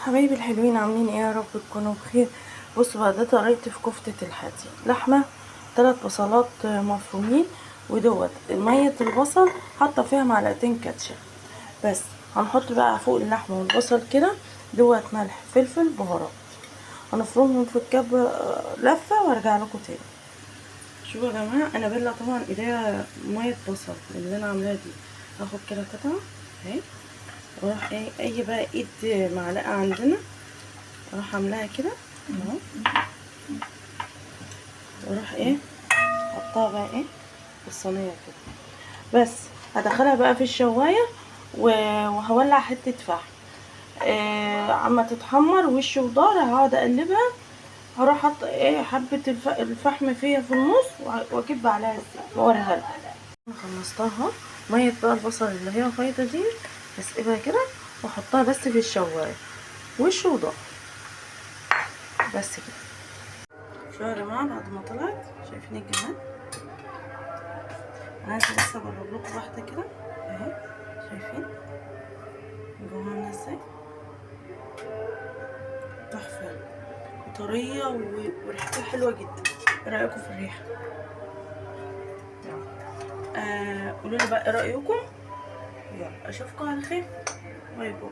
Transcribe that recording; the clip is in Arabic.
حبايبي الحلوين، عاملين ايه؟ يا رب تكونوا بخير. بصوا بقى، ده طريقتي في كفتة الحاتي. لحمة 3 بصلات مفرومين، ودوت مية البصل حاطه فيها معلقتين كاتشب بس. هنحط بقى فوق اللحمة والبصل كده دوت ملح فلفل بهارات. هنفرمهم في الكب لفة وارجع لكم تاني. شوفوا يا جماعة، انا بلع طبعا ايديا مية بصل اللي انا عاملاها دي. هاخد كده قطعة اهي، واروح اي بقى ايد معلقة عندنا اروح عاملاها كده اهو، واروح حطها بقى في الصينيه كده بس. هدخلها بقى في الشوايه وهولع حته فحم عما تتحمر وش وضهر. هقعد اقلبها، هروح احط حبه الفحم فيها في النص، واجيب عليها الزيت واوريها لكم. انا خلصتها. ميه بقى البصل اللي هي فايضه دي هسيبها كده واحطها بس في الشوايه وش وضهر بس كده. شوفوا يا جماعه بعد ما طلعت، شايفين الجمال؟ انا عايزه بس اجرب لكم واحده كده اهي، شايفين جواها عامله ازاي؟ تحفه وطريه وريحتها حلوه جدا. ايه رايكم في الريحه؟ قولوا لي بقى ايه رايكم. يلا اشوفكم على خير، باي باي.